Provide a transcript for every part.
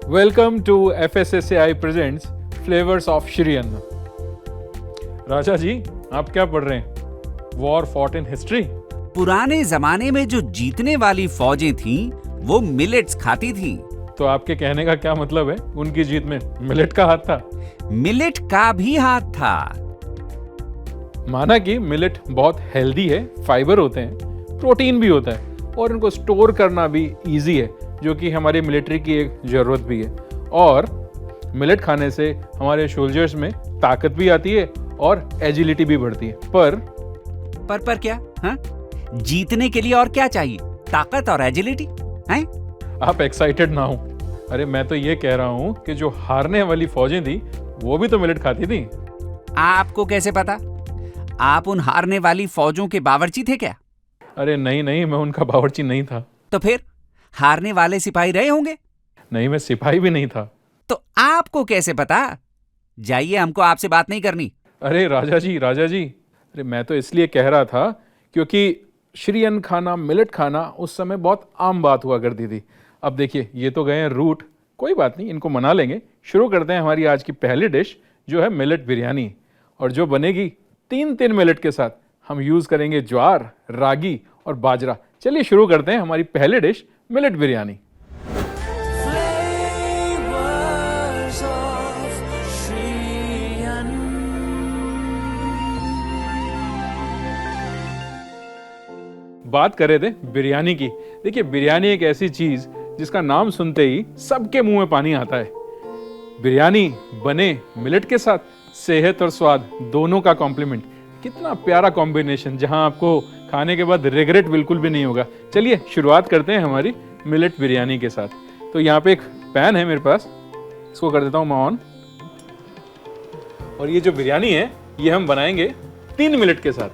Welcome to FSSAI presents flavours of Shri Anna. Raja ji, आप क्या पढ़ रहे हैं? War fought in history? पुराने जमाने में जो जीतने वाली फौजें थीं, वो मिलेट्स खाती थीं। तो आपके कहने का क्या मतलब है? उनकी जीत में मिलेट का हाथ था? मिलेट का भी हाथ था। माना कि मिलेट बहुत हेल्दी है, फाइबर होते हैं, प्रोटीन भी होता है और इनको स्टोर करना भी इजी है, जो कि हमारी मिलिट्री की एक जरूरत भी है। और मिलेट खाने से हमारे सोल्जर्स में ताकत भी आती है और एजिलिटी भी बढ़ती है। पर क्या? हाँ? जीतने के लिए और क्या चाहिए? ताकत और एजिलिटी? हैं? आप एक्साइटेड ना हो। अरे मैं तो ये कह रहा हूँ कि जो हारने वाली फौजें थी वो भी तो मिलेट खाती थी। आपको कैसे पता? आप उन हारने वाली फौजों के बावर्ची थे क्या? अरे नहीं, मैं उनका बावर्ची नहीं था। तो फिर हारने वाले सिपाही रहे होंगे? नहीं, मैं सिपाही भी नहीं था। तो आपको कैसे पता? जाइए, हमको आपसे बात नहीं करनी। अरे राजा जी, अरे मैं तो इसलिए कह रहा था क्योंकि श्री अन्न खाना, मिलेट खाना उस समय बहुत आम बात हुआ करती थी। अब देखिए, ये तो गए हैं रूट, कोई बात नहीं, इनको मना लेंगे। शुरू करते हैं हमारी आज की पहली डिश, जो है मिलेट बिरयानी, और जो बनेगी तीन मिलेट के साथ। हम यूज करेंगे ज्वार, रागी और बाजरा। चलिए शुरू करते हैं हमारी पहली डिश, मिलेट बिरयानी। बात कर रहे थे बिरयानी की। देखिए, बिरयानी एक ऐसी चीज जिसका नाम सुनते ही सबके मुंह में पानी आता है। बिरयानी बने मिलेट के साथ, सेहत और स्वाद दोनों का कॉम्प्लीमेंट। कितना प्यारा कॉम्बिनेशन, जहां आपको खाने के बाद रिग्रेट बिल्कुल भी नहीं होगा। चलिए शुरुआत करते हैं हमारी मिलेट बिरयानी के साथ। तो यहाँ पे एक पैन है मेरे पास, इसको कर देता हूँ मैं ऑन। और ये जो बिरयानी है ये हम बनाएंगे 3 मिलेट के साथ।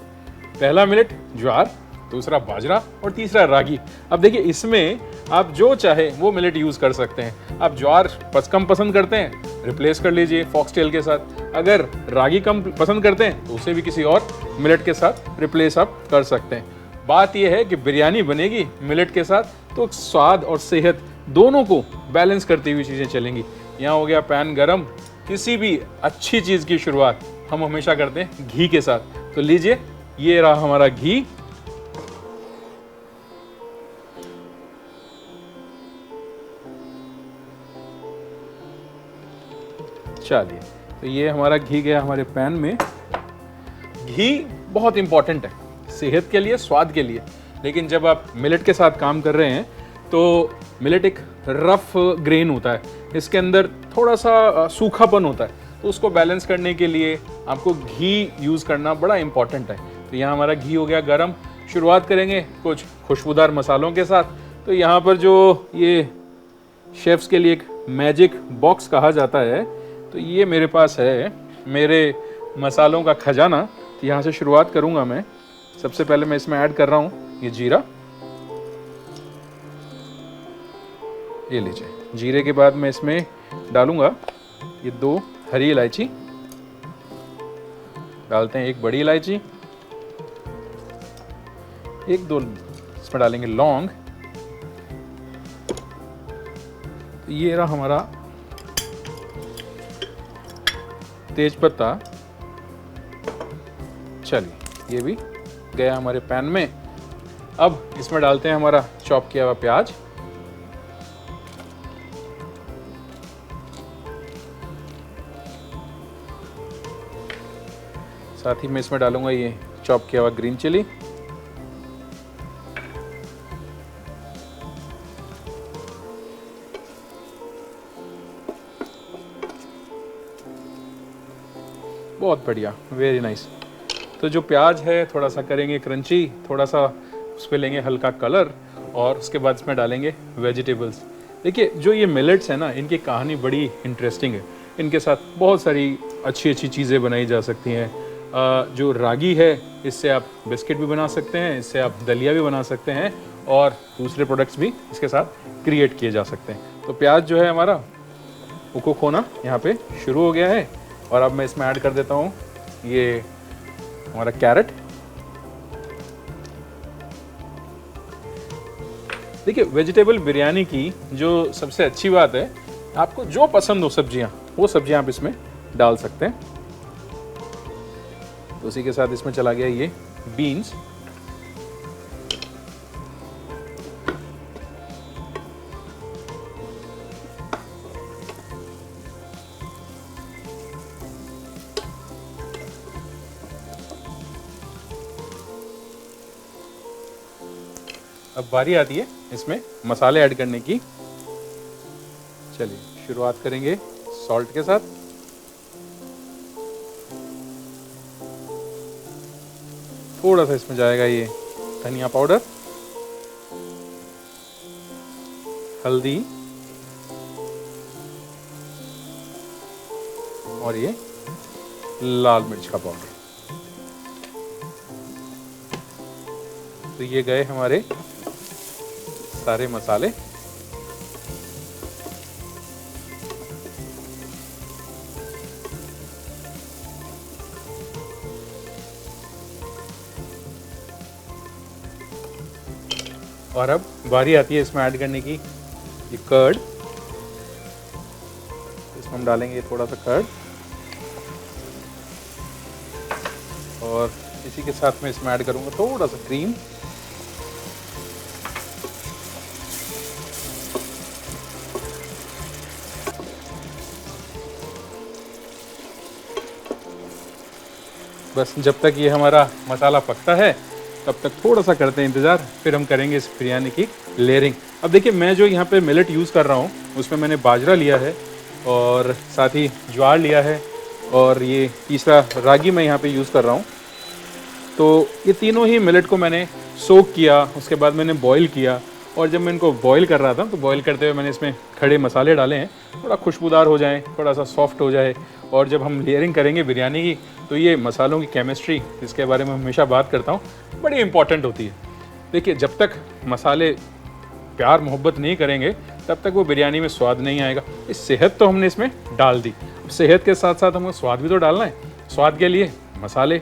पहला मिलेट ज्वार, दूसरा बाजरा और तीसरा रागी। अब देखिए, इसमें आप जो चाहे वो मिलेट यूज कर सकते हैं। आप ज्वार कम पसंद करते हैं, रिप्लेस कर लीजिए फॉक्सटेल के साथ। अगर रागी कम पसंद करते हैं तो उसे भी किसी और मिलेट के साथ रिप्लेस आप कर सकते हैं। बात यह है कि बिरयानी बनेगी मिलेट के साथ, तो स्वाद और सेहत दोनों को बैलेंस करती हुई चीजें चलेंगी। यहाँ हो गया पैन गरम। किसी भी अच्छी चीज की शुरुआत हम हमेशा करते हैं घी के साथ। तो लीजिए, ये रहा हमारा घी। चलिए, तो ये हमारा घी गया हमारे पैन में। घी बहुत इंपॉर्टेंट है सेहत के लिए, स्वाद के लिए। लेकिन जब आप मिलेट के साथ काम कर रहे हैं तो मिलेट एक रफ ग्रेन होता है, इसके अंदर थोड़ा सा सूखापन होता है, तो उसको बैलेंस करने के लिए आपको घी यूज करना बड़ा इंपॉर्टेंट है। तो यहाँ हमारा घी हो गया गरम। शुरुआत करेंगे कुछ खुशबूदार मसालों के साथ। तो यहाँ पर जो ये शेफ्स के लिए एक मैजिक बॉक्स कहा जाता है, तो ये मेरे पास है, मेरे मसालों का खजाना। तो यहाँ से शुरुआत करूंगा मैं। सबसे पहले मैं इसमें ऐड कर रहा हूँ ये जीरा। ये लीजिए, जीरे के बाद मैं इसमें डालूंगा ये 2 हरी इलायची, डालते हैं 1 बड़ी इलायची, 1-2 इसमें डालेंगे लौंग। तो ये रहा हमारा तेज पत्ता। चलिए, ये भी गया हमारे पैन में। अब इसमें डालते हैं हमारा चॉप किया हुआ प्याज, साथ ही मैं इसमें डालूंगा ये चॉप किया हुआ ग्रीन चिली, बहुत बढ़िया, वेरी नाइस। तो जो प्याज है थोड़ा सा करेंगे क्रंची, थोड़ा सा उस पर लेंगे हल्का कलर, और उसके बाद इसमें डालेंगे वेजिटेबल्स। देखिए, जो ये मिलेट्स है ना, इनकी कहानी बड़ी इंटरेस्टिंग है। इनके साथ बहुत सारी अच्छी चीज़ें बनाई जा सकती हैं। जो रागी है, इससे आप बिस्किट भी बना सकते हैं, इससे आप दलिया भी बना सकते हैं, और दूसरे प्रोडक्ट्स भी इसके साथ क्रिएट किए जा सकते हैं। तो प्याज जो है हमारा, वो कुक होना यहाँ पे शुरू हो गया है। और अब मैं इसमें ऐड कर देता हूँ ये हमारा कैरेट। देखिए वेजिटेबल बिरयानी की जो सबसे अच्छी बात है, आपको जो पसंद हो सब्जियां, वो सब्जियां आप इसमें डाल सकते हैं। तो उसी के साथ इसमें चला गया ये बीन्स। अब बारी आती है इसमें मसाले ऐड करने की। चलिए शुरुआत करेंगे सॉल्ट के साथ। थोड़ा सा इसमें जाएगा ये धनिया पाउडर, हल्दी और ये लाल मिर्च का पाउडर। तो ये गए हमारे सारे मसाले। और अब बारी आती है इसमें ऐड करने की ये कर्ड। इसमें हम डालेंगे थोड़ा सा कर्ड और इसी के साथ में इसमें ऐड करूंगा थोड़ा सा क्रीम। बस जब तक ये हमारा मसाला पकता है तब तक थोड़ा सा करते हैं इंतज़ार, फिर हम करेंगे इस बिरयानी की लेयरिंग। अब देखिए मैं जो यहाँ पे मिलेट यूज़ कर रहा हूँ उसमें मैंने बाजरा लिया है और साथ ही ज्वार लिया है और ये तीसरा रागी मैं यहाँ पे यूज़ कर रहा हूँ। तो ये तीनों ही मिलेट को मैंने सोक किया, उसके बाद मैंने बॉईल किया और जब मैं इनको बॉईल कर रहा था तो बॉईल करते हुए मैंने इसमें खड़े मसाले डाले हैं, थोड़ा खुशबूदार हो जाए, थोड़ा सा सॉफ्ट हो जाए। और जब हम लेयरिंग करेंगे बिरयानी की तो ये मसालों की केमिस्ट्री, जिसके बारे में हमेशा बात करता हूँ, बड़ी इंपॉर्टेंट होती है। देखिए जब तक मसाले प्यार मोहब्बत नहीं करेंगे तब तक वो बिरयानी में स्वाद नहीं आएगा। इस सेहत तो हमने इसमें डाल दी, सेहत के साथ साथ हमको स्वाद भी तो डालना है। स्वाद के लिए मसाले,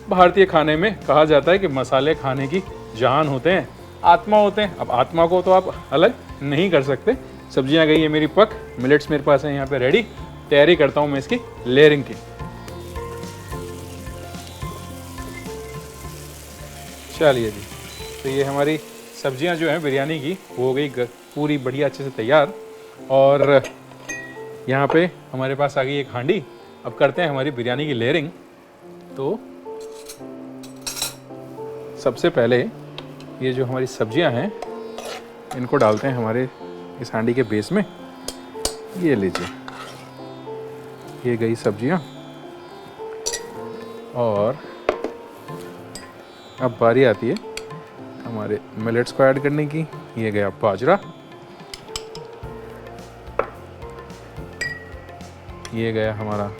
भारतीय खाने में कहा जाता है कि मसाले खाने की जान होते हैं, आत्मा होते हैं। अब आत्मा को तो आप अलग नहीं कर सकते। सब्जियां गई है मेरी पक, मिलेट्स मेरे पास है यहाँ पे रेडी। तैयारी करता हूँ मैं इसकी लेयरिंग की। चलिए जी, तो ये हमारी सब्जियां जो हैं बिरयानी की वो हो गई पूरी बढ़िया अच्छे से तैयार। और यहाँ पे हमारे पास आ गई एक हांडी। अब करते हैं हमारी बिरयानी की लेयरिंग। तो सबसे पहले ये जो हमारी सब्जियां हैं इनको डालते हैं हमारे इस हांडी के बेस में। ये लीजिए, ये गई सब्जियां। और अब बारी आती है हमारे मिलेट्स को ऐड करने की। ये गया बाजरा, ये गया हमारा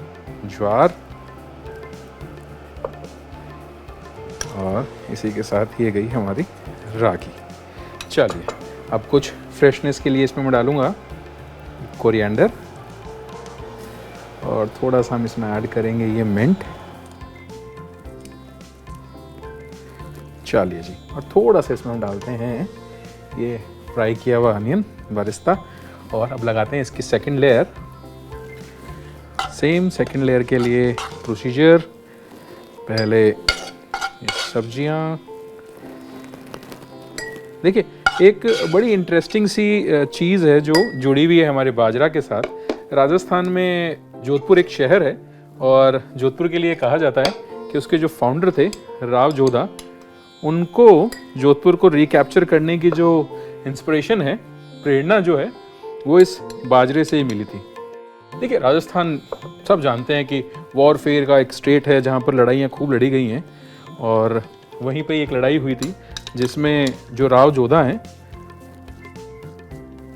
ज्वार और इसी के साथ ये गई हमारी रागी। चलिए अब कुछ फ्रेशनेस के लिए इसमें मैं डालूँगा कोरिएंडर और थोड़ा सा हम इसमें ऐड करेंगे ये मिंट। चलिए जी, और थोड़ा सा इसमें हम डालते हैं ये फ्राई किया हुआ अनियन बरिस्ता। और अब लगाते हैं इसकी second layer. Same second layer के लिए प्रोसीजर, पहले ये सब्जियां। देखिए एक बड़ी इंटरेस्टिंग सी चीज़ है जो जुड़ी हुई है हमारे बाजरा के साथ। राजस्थान में जोधपुर एक शहर है और जोधपुर के लिए कहा जाता है कि उसके जो फाउंडर थे राव जोधा, उनको जोधपुर को रिकैप्चर करने की जो इंस्पिरेशन है, प्रेरणा जो है, वो इस बाजरे से ही मिली थी। देखिए राजस्थान सब जानते हैं कि वॉरफेयर का एक स्टेट है जहाँ पर लड़ाइयाँ खूब लड़ी गई हैं। और वहीं पे एक लड़ाई हुई थी जिसमें जो राव जोधा हैं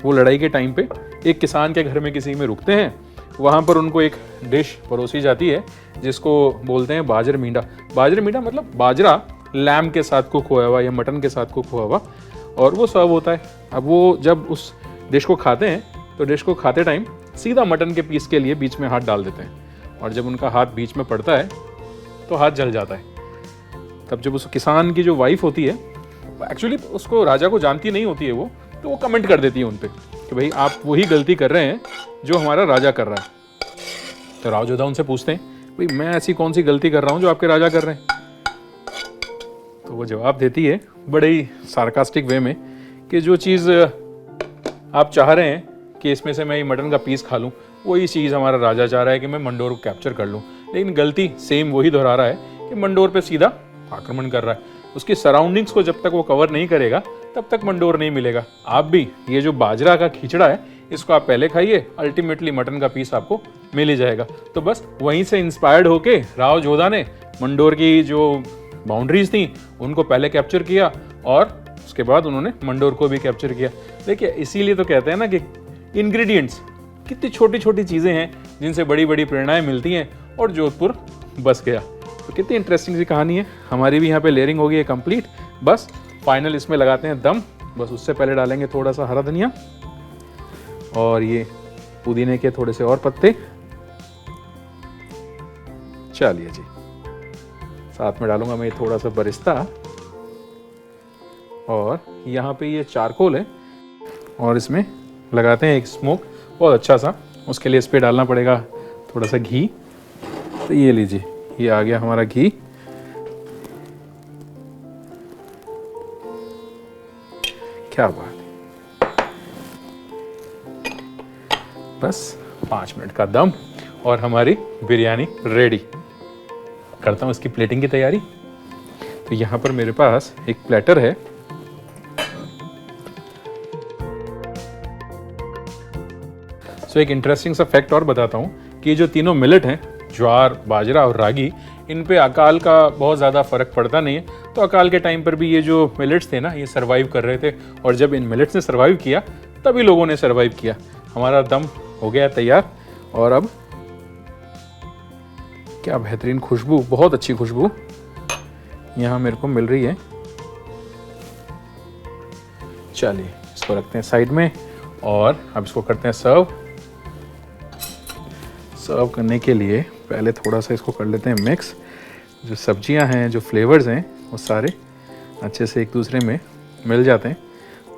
वो लड़ाई के टाइम पे एक किसान के घर में किसी में रुकते हैं। वहाँ पर उनको एक डिश परोसी जाती है जिसको बोलते हैं बाजर मींडा। बाजर मींडा मतलब बाजरा लैम के साथ कुक हुआ हुआ या मटन के साथ कुक हुआ हुआ, और वो सर्व होता है। अब वो जब उस डिश को खाते हैं तो डिश को खाते टाइम सीधा मटन के पीस के लिए बीच में हाथ डाल देते हैं और जब उनका हाथ बीच में पड़ता है तो हाथ जल जाता है। तब जब उस किसान की जो वाइफ होती है, एक्चुअली उसको राजा को जानती नहीं होती है वो, तो वो कमेंट कर देती है उन पे कि भाई आप वही गलती कर रहे हैं जो हमारा राजा कर रहा है। तो राव जोधा उनसे पूछते हैं भाई मैं ऐसी कौन सी गलती कर रहा हूँ जो आपके राजा कर रहे हैं। तो वो जवाब देती है बड़े ही सार्कास्टिक वे में कि जो चीज़ आप चाह रहे हैं कि इसमें से मैं ये मटन का पीस खा लूँ, वही चीज़ हमारा राजा चाह रहा है कि मैं मंडोर को कैप्चर कर लूँ, लेकिन गलती सेम वही दोहरा रहा है कि मंडोर पे सीधा आक्रमण कर रहा है। उसकी सराउंडिंग्स को जब तक वो कवर नहीं करेगा तब तक मंडोर नहीं मिलेगा। आप भी ये जो बाजरा का खिचड़ा है इसको आप पहले खाइए, अल्टीमेटली मटन का पीस आपको मिल ही जाएगा। तो बस वहीं से इंस्पायर्ड होके राव जोधा ने मंडोर की जो बाउंड्रीज थी उनको पहले कैप्चर किया और उसके बाद उन्होंने मंडोर को भी कैप्चर किया। देखिए इसीलिए तो कहते हैं ना कि इंग्रेडिएंट्स कितनी छोटी छोटी चीज़ें हैं जिनसे बड़ी बड़ी प्रेरणाएं मिलती हैं और जोधपुर बस गया। तो कितनी इंटरेस्टिंग सी कहानी है। हमारी भी यहाँ पे लेयरिंग हो गई है कंप्लीट। बस फाइनल इसमें लगाते हैं दम। बस उससे पहले डालेंगे थोड़ा सा हरा धनिया और ये पुदीने के थोड़े से और पत्ते। चलिए जी, साथ में डालूंगा मैं थोड़ा सा बरिस्ता और यहाँ पे ये चारकोल है और इसमें लगाते हैं एक स्मोक बहुत अच्छा सा। उसके लिए इस पर डालना पड़ेगा थोड़ा सा घी। तो ये लीजिए, ये आ गया हमारा घी। क्या बात है। बस 5 मिनट का दम और हमारी बिरयानी रेडी। करता हूँ इसकी प्लेटिंग की तैयारी। तो यहाँ पर मेरे पास एक प्लेटर है। सो एक इंटरेस्टिंग सा फैक्ट और बताता हूँ कि जो तीनों मिलेट हैं, ज्वार, बाजरा और रागी, इन पे अकाल का बहुत ज़्यादा फर्क पड़ता नहीं है। तो अकाल के टाइम पर भी ये जो मिलेट्स थे ना, ये सरवाइव कर रहे थे और जब इन मिलेट्स ने सरवाइव किया तभी लोगों ने सरवाइव किया। हमारा दम हो गया तैयार और अब क्या बेहतरीन खुशबू, बहुत अच्छी खुशबू यहाँ मेरे को मिल रही है। चलिए इसको रखते हैं साइड में और अब इसको करते हैं सर्व। सर्व करने के लिए पहले थोड़ा सा इसको कर लेते हैं मिक्स। जो सब्जियां हैं, जो फ्लेवर्स हैं, वो सारे अच्छे से एक दूसरे में मिल जाते हैं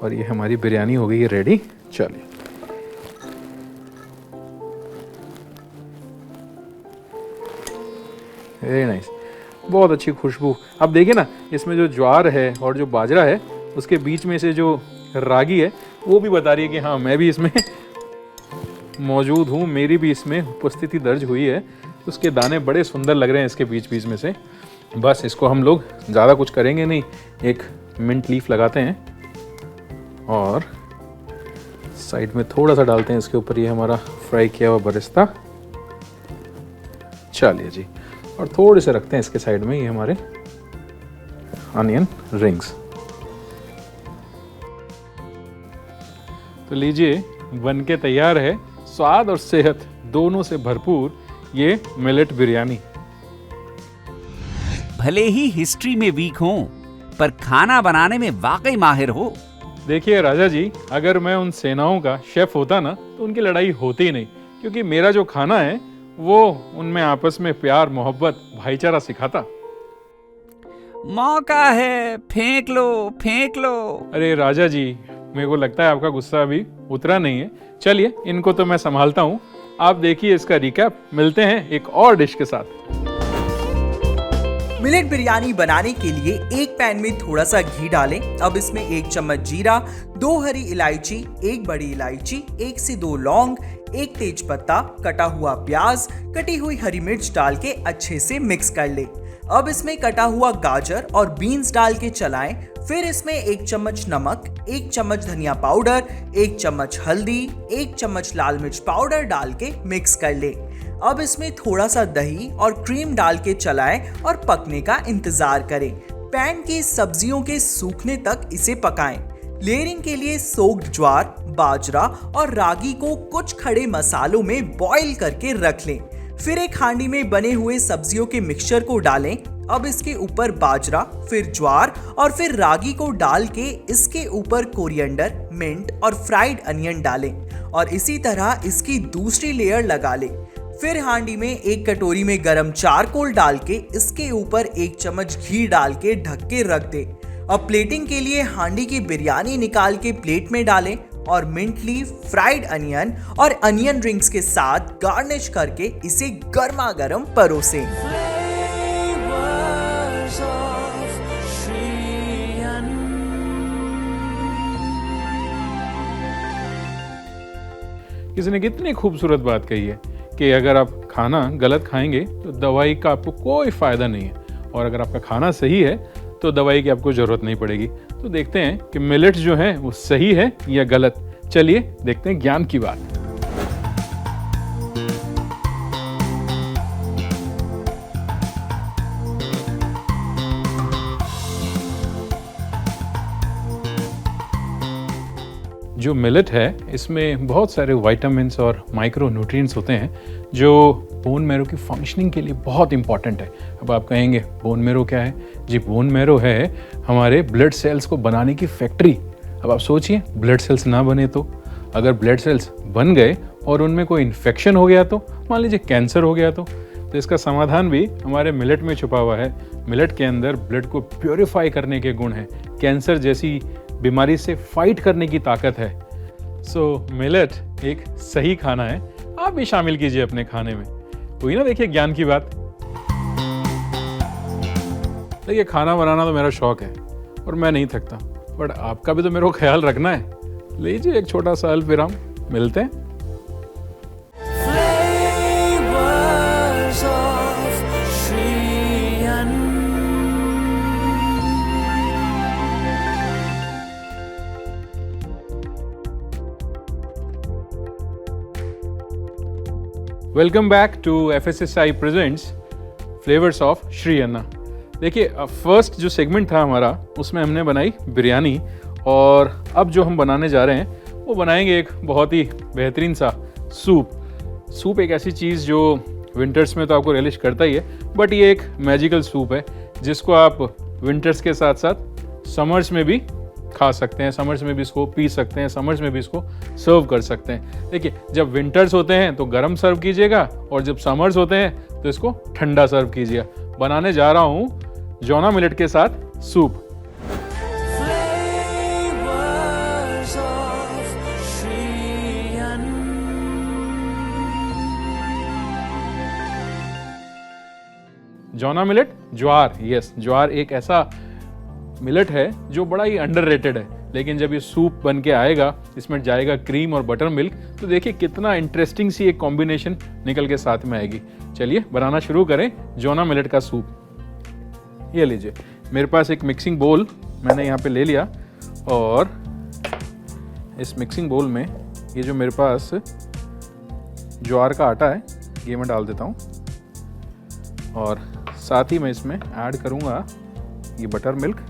और ये हमारी बिरयानी हो गई है रेडी। चलिए वेरी नाइस, बहुत अच्छी खुशबू। अब देखिए ना, इसमें जो ज्वार है और जो बाजरा है उसके बीच में से जो रागी है वो भी बता रही है कि हाँ मैं भी इसमें मौजूद हूँ, मेरी भी इसमें उपस्थिति दर्ज हुई है। उसके दाने बड़े सुंदर लग रहे हैं इसके बीच बीच में से। बस इसको हम लोग ज़्यादा कुछ करेंगे नहीं, एक मिंट लीफ लगाते हैं और साइड में थोड़ा सा डालते हैं इसके ऊपर ये हमारा फ्राई किया हुआ बरिस्ता। चलिए जी, और थोड़े से रखते हैं इसके साइड में ये हमारे अनियन रिंग्स। तो लीजिए, बन के तैयार है स्वाद और सेहत दोनों से भरपूर ये मिलेट बिरयानी। भले ही हिस्ट्री में वीक हो पर खाना बनाने में वाकई माहिर हो। देखिए राजा जी, अगर मैं उन सेनाओं का शेफ होता ना तो उनकी लड़ाई होती ही नहीं, क्योंकि मेरा जो खाना है वो उनमें आपस में प्यार, मोहब्बत, भाईचारा सिखाता। मौका है, फेंक लो फेंक लो। अरे राजा जी, मेरे को लगता है आपका गुस्सा अभी उतरा नहीं है। चलिए इनको तो मैं संभालता हूँ, आप देखिए इसका रिकैप। मिलते हैं एक और डिश के साथ। मिलेट बिरयानी बनाने के लिए एक पैन में थोड़ा सा घी डालें। अब इसमें 1 चम्मच जीरा, 2 हरी इलायची, 1 बड़ी इलायची, 1 से 2 लौंग, 1 तेज पत्ता, कटा हुआ प्याज, कटी हुई हरी मिर्च डाल के अच्छे से मिक्स कर ले। अब इसमें कटा हुआ गाजर और बीन्स डाल के चलाएं। फिर इसमें 1 चम्मच नमक, 1 चम्मच धनिया पाउडर, 1 चम्मच हल्दी, 1 चम्मच लाल मिर्च पाउडर डाल के मिक्स कर ले। अब इसमें थोड़ा सा दही और क्रीम डाल के चलाएं और पकने का इंतजार करें। पैन की सब्जियों के सूखने तक इसे पकाएं। लेयरिंग के लिए सोक्ड ज्वार, बाजरा और रागी को कुछ खड़े मसालों में बॉईल करके रख लें। फिर एक हांडी में बने हुए सब्जियों के मिक्सचर को डालें। अब इसके ऊपर बाजरा, फिर ज्वार और फिर रागी को डाल के इसके ऊपर कोरिएंडर, मिंट और फ्राइड अनियन डालें और इसी तरह इसकी दूसरी लेयर लगा लें। फिर हांडी में 1 कटोरी में गरम चारकोल डाल के इसके ऊपर 1 चम्मच घी डाल के ढक के रख दे। अब प्लेटिंग के लिए हांडी की बिरयानी निकाल के प्लेट में डालें और मिंट लीफ, फ्राइड अनियन और अनियन रिंग्स के साथ गार्निश करके इसे गर्मा गर्म परोसें। किसी ने कितनी खूबसूरत बात कही है कि अगर आप खाना गलत खाएंगे तो दवाई का आपको कोई फ़ायदा नहीं है, और अगर आपका खाना सही है तो दवाई की आपको ज़रूरत नहीं पड़ेगी। तो देखते हैं कि मिलेट जो है वो सही है या गलत। चलिए देखते हैं ज्ञान की बात। जो मिलेट है इसमें बहुत सारे विटामिन्स और माइक्रो न्यूट्रिएंट्स होते हैं जो बोन मैरो की फंक्शनिंग के लिए बहुत इंपॉर्टेंट है। अब आप कहेंगे बोन मैरो क्या है? जी, बोन मैरो है हमारे ब्लड सेल्स को बनाने की फैक्ट्री। अब आप सोचिए, ब्लड सेल्स ना बने तो, अगर ब्लड सेल्स बन गए और उनमें कोई इन्फेक्शन हो गया तो, मान लीजिए कैंसर हो गया तो इसका समाधान भी हमारे मिलेट में छुपा हुआ है। मिलेट के अंदर ब्लड को प्योरीफाई करने के गुण हैं, कैंसर जैसी बीमारी से फाइट करने की ताकत है। सो मिलेट एक सही खाना है, आप भी शामिल कीजिए अपने खाने में। हुई ना, देखिए ज्ञान की बात। देखिए, खाना बनाना तो मेरा शौक है और मैं नहीं थकता, बट आपका भी तो मेरे को ख्याल रखना है। लीजिए एक छोटा सा हेल्प, फिर हम मिलते हैं। Welcome back to FSSAI presents flavours of Shri Anna. देखिए, फर्स्ट जो सेगमेंट था हमारा उसमें हमने बनाई बिरयानी, और अब जो हम बनाने जा रहे हैं वो बनाएंगे एक बहुत ही बेहतरीन सा सूप। सूप एक ऐसी चीज़ जो विंटर्स में तो आपको रिलिश करता ही है, बट ये एक मैजिकल सूप है जिसको आप विंटर्स के साथ साथ समर्स में भी खा सकते हैं, समर्स में भी इसको पी सकते हैं, समर्स में भी इसको सर्व कर सकते हैं। देखिए, जब विंटर्स होते हैं तो गर्म सर्व कीजिएगा, और जब समर्स होते हैं तो इसको ठंडा सर्व कीजिएगा। बनाने जा रहा हूँ जोना मिलेट के साथ सूप। जोना मिलेट, ज्वार, यस, ज्वार एक ऐसा मिलेट है जो बड़ा ही अंडररेटेड है, लेकिन जब ये सूप बन के आएगा, इसमें जाएगा क्रीम और बटर मिल्क, तो देखिए कितना इंटरेस्टिंग सी एक कॉम्बिनेशन निकल के साथ में आएगी। चलिए बनाना शुरू करें जोना मिलेट का सूप। ये लीजिए, मेरे पास एक मिक्सिंग बोल मैंने यहाँ पे ले लिया, और इस मिक्सिंग बोल में ये जो मेरे पास ज्वार का आटा है ये मैं डाल देता हूँ, और साथ ही मैं इसमें ऐड करूँगा ये बटर मिल्क।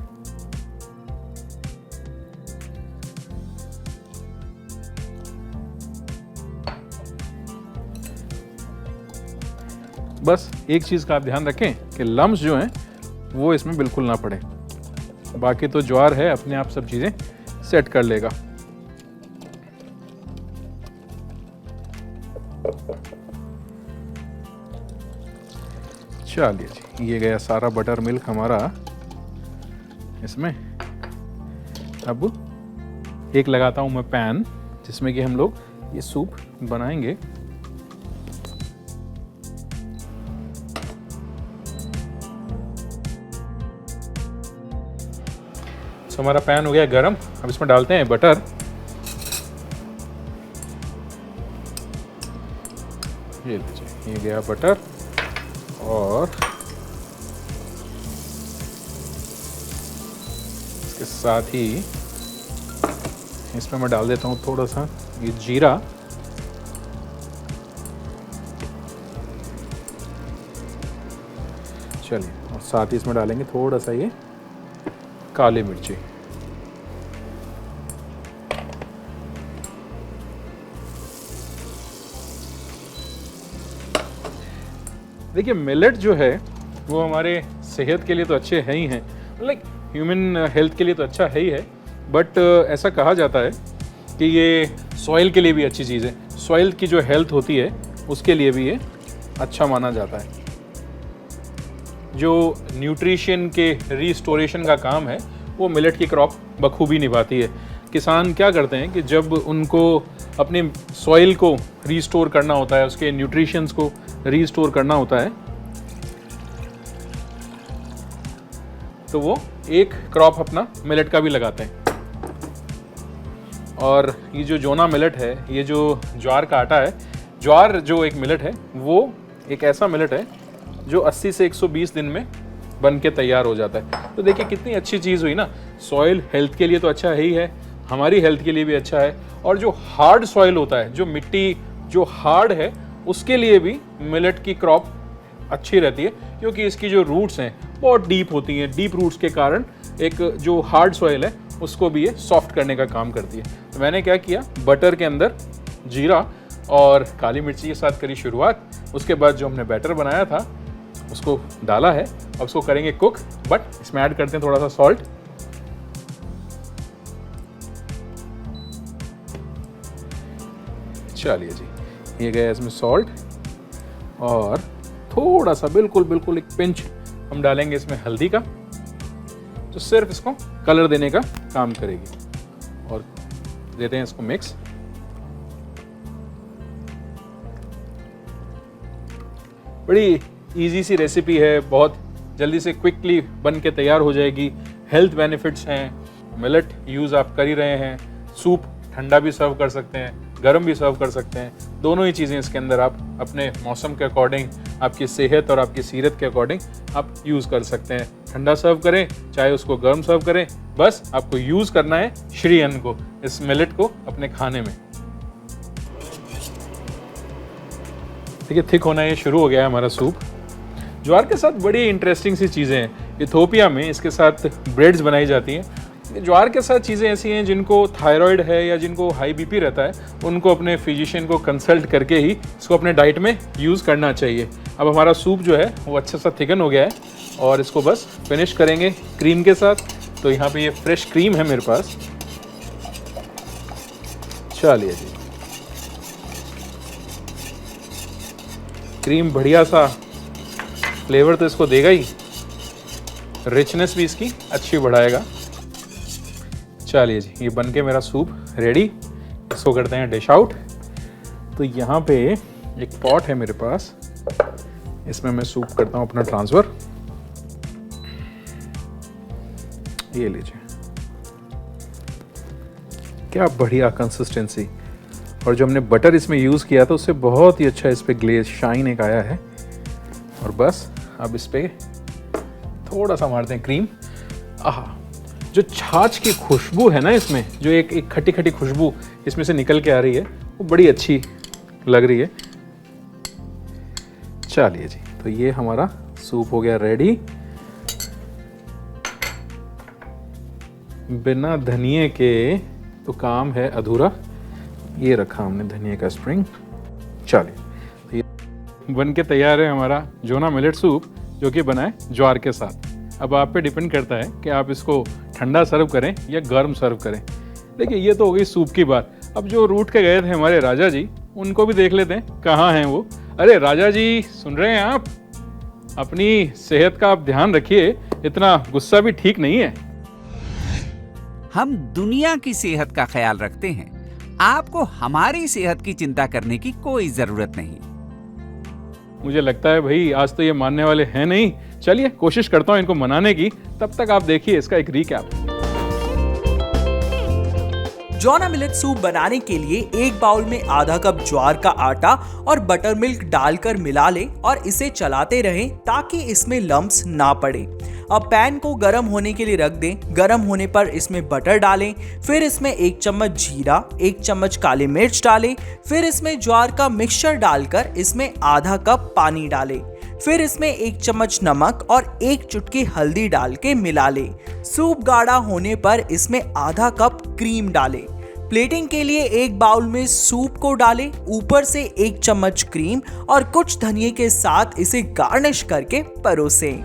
बस एक चीज़ का आप ध्यान रखें कि लम्स जो हैं वो इसमें बिल्कुल ना पड़े, बाकी तो ज्वार है अपने आप सब चीज़ें सेट कर लेगा। चलिए जी, ये गया सारा बटर मिल्क हमारा इसमें। अब एक लगाता हूँ मैं पैन जिसमें कि हम लोग ये सूप बनाएंगे। तो हमारा पैन हो गया गरम, अब इसमें डालते हैं बटर। ये लीजिए, ये गया बटर, और इसके साथ ही इसमें मैं डाल देता हूँ थोड़ा सा ये जीरा, चलिए, और साथ ही इसमें डालेंगे थोड़ा सा ये काली मिर्ची। देखिए, मिलेट जो है वो हमारे सेहत के लिए तो अच्छे हैं ही हैं, लाइक ह्यूमन हेल्थ के लिए तो अच्छा है ही है, बट ऐसा कहा जाता है कि ये सॉइल के लिए भी अच्छी चीज़ है। सॉइल की जो हेल्थ होती है उसके लिए भी ये अच्छा माना जाता है। जो न्यूट्रिशन के रिस्टोरेशन का काम है वो मिलेट की क्रॉप बखूबी निभाती है। किसान क्या करते हैं कि जब उनको अपनी सॉइल को रीस्टोर करना होता है, उसके न्यूट्रिशंस को रीस्टोर करना होता है, तो वो एक क्रॉप अपना मिलेट का भी लगाते हैं। और ये जो जोना मिलेट है, ये जो ज्वार का आटा है, ज्वार जो एक मिलेट है वो एक ऐसा मिलेट है जो 80 से 120 दिन में बन के तैयार हो जाता है। तो देखिए कितनी अच्छी चीज़ हुई ना। सॉइल हेल्थ के लिए तो अच्छा है ही है, हमारी हेल्थ के लिए भी अच्छा है, और जो हार्ड सॉइल होता है, जो मिट्टी जो हार्ड है, उसके लिए भी मिलेट की क्रॉप अच्छी रहती है, क्योंकि इसकी जो रूट्स हैं बहुत डीप होती हैं। डीप रूट्स के कारण एक जो हार्ड सॉइल है उसको भी ये सॉफ्ट करने का काम करती है। तो मैंने क्या किया, बटर के अंदर जीरा और काली मिर्ची के साथ करी शुरुआत। उसके बाद जो हमने बैटर बनाया था उसको डाला है, अब उसको करेंगे कुक, बट इसमें ऐड करते हैं थोड़ा सा सॉल्ट। चलिए जी, ये गया इसमें सॉल्ट, और थोड़ा सा बिल्कुल एक पिंच हम डालेंगे इसमें हल्दी का, तो सिर्फ इसको कलर देने का काम करेगी। और देते हैं इसको मिक्स। बड़ी इजी सी रेसिपी है, बहुत जल्दी से क्विकली बन के तैयार हो जाएगी। हेल्थ बेनिफिट्स हैं, मिलेट यूज़ आप कर ही रहे हैं। सूप ठंडा भी सर्व कर सकते हैं, गर्म भी सर्व कर सकते हैं, दोनों ही चीज़ें इसके अंदर आप अपने मौसम के अकॉर्डिंग, आपकी सेहत और आपकी सीरत के अकॉर्डिंग आप यूज़ कर सकते हैं। ठंडा सर्व करें चाहे उसको गर्म सर्व करें, बस आपको यूज़ करना है श्री अन्न को, इस मिलेट को अपने खाने में। देखिए थिक होना ये शुरू हो गया है हमारा सूप। ज्वार के साथ बड़ी इंटरेस्टिंग सी चीज़ें हैं। इथोपिया में इसके साथ ब्रेड्स बनाई जाती हैं। ज्वार के साथ चीज़ें ऐसी हैं जिनको थायराइड है या जिनको हाई बीपी रहता है, उनको अपने फिजिशियन को कंसल्ट करके ही इसको अपने डाइट में यूज़ करना चाहिए। अब हमारा सूप जो है वो अच्छा सा थिकन हो गया है, और इसको बस फिनिश करेंगे क्रीम के साथ। तो यहाँ पे ये फ्रेश क्रीम है मेरे पास। चलिए जी, क्रीम बढ़िया सा फ्लेवर तो इसको देगा ही, रिचनेस भी इसकी अच्छी बढ़ाएगा। चलिए जी, ये बन के मेरा सूप रेडी। इसको करते हैं डिश आउट। तो यहाँ पे एक पॉट है मेरे पास, इसमें मैं सूप करता हूँ अपना ट्रांसफ़र। ये लीजिए, क्या बढ़िया कंसिस्टेंसी, और जो हमने बटर इसमें यूज़ किया था उससे बहुत ही अच्छा इस पर ग्लेज शाइन एक आया है। और बस अब इस पर थोड़ा सा मारते हैं क्रीम। आहा, जो छाछ की खुशबू है ना इसमें, जो एक खट्टी खट्टी खुशबू इसमें से निकल के आ रही है, वो बड़ी अच्छी लग रही है। चलिए जी, तो ये हमारा सूप हो गया रेडी। बिना धनिए के तो काम है अधूरा। ये रखा हमने धनिया का स्प्रिंग। चलिए, ये बन के तैयार है हमारा जोना मिलेट सूप, जो कि बना है ज्वार के साथ। अब आप पे डिपेंड करता है कि आप इसको ठंडा सर्व करें या गर्म सर्व करें। देखिए ये तो हो गई सूप की बात। अब जो रूठ के गए थे हमारे राजा जी, उनको भी देख लेते हैं कहाँ हैं वो। अरे राजा जी, सुन रहे हैं आप? अपनी सेहत का आप ध्यान रखिए, इतना गुस्सा भी ठीक नहीं है। हम दुनिया की सेहत का ख्याल रखते हैं, आपको हमारी सेहत की चिंता करने की कोई जरूरत नहीं। मुझे लगता है भाई आज तो ये मानने वाले हैं नहीं। चलिए कोशिश करता हूँ इनको मनाने की, तब तक आप देखिए इसका एक रीकैप। जोना मिलेट सूप बनाने के लिए एक बाउल में आधा कप ज्वार का आटा और बटर मिल्क डालकर मिला लें और इसे चलाते रहें ताकि इसमें लम्प्स ना पड़े। अब पैन को गर्म होने के लिए रख दें। गर्म होने पर इसमें बटर डालें, फिर इसमें 1 चम्मच जीरा, 1 चम्मच काली मिर्च डालें, फिर इसमें ज्वार का मिक्सचर डालकर इसमें आधा कप पानी डालें, फिर इसमें 1 चम्मच नमक और 1 चुटकी हल्दी डाल के मिला लें। सूप गाढ़ा होने पर इसमें आधा कप क्रीम डालें। प्लेटिंग के लिए एक बाउल में सूप को डालें, ऊपर से 1 चम्मच क्रीम और कुछ धनिए के साथ इसे गार्निश करके परोसें।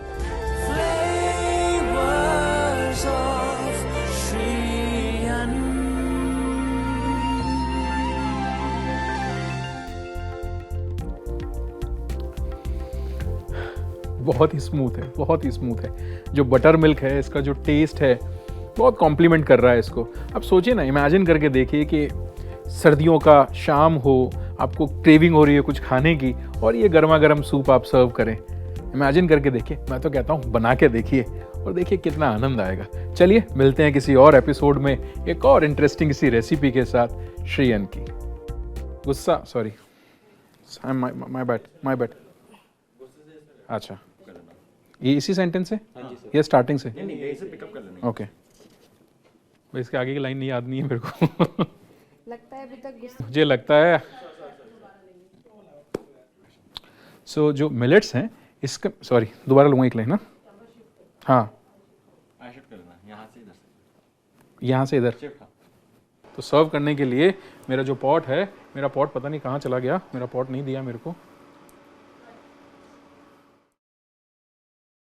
बहुत ही स्मूथ है, बहुत ही स्मूथ है। जो बटर मिल्क है, इसका जो टेस्ट है बहुत कॉम्प्लीमेंट कर रहा है इसको। अब सोचिए ना, इमेजिन करके देखिए कि सर्दियों का शाम हो, आपको क्रेविंग हो रही है कुछ खाने की, और ये गर्मा गर्म सूप आप सर्व करें। इमेजिन करके देखिए, मैं तो कहता हूँ बना के देखिए और देखिए कितना आनंद आएगा। चलिए मिलते हैं किसी और एपिसोड में एक और इंटरेस्टिंग सी रेसिपी के साथ। श्रीयन की गुस्सा, सॉरी माय बैड। अच्छा, ये इसी सेंटेंस से या स्टार्टिंग से? नहीं, से पिकअप कर लेना। ओके, इसके आगे की लाइन नहीं याद नहीं है मेरे को। लगता है अभी तक गुस्सा। मुझे लगता है जो मिलेट्स हैं इसका, सॉरी दोबारा लूँगा एक लाइन ना। हाँ, शिफ्ट कर लेना यहाँ से इधर से। यहाँ से इधर। शिफ्ट, हाँ। तो सर्व करने के लिए मेरा जो पॉट है, मेरा पॉट पता नहीं कहाँ चला गया, मेरा पॉट नहीं दिया मेरे को।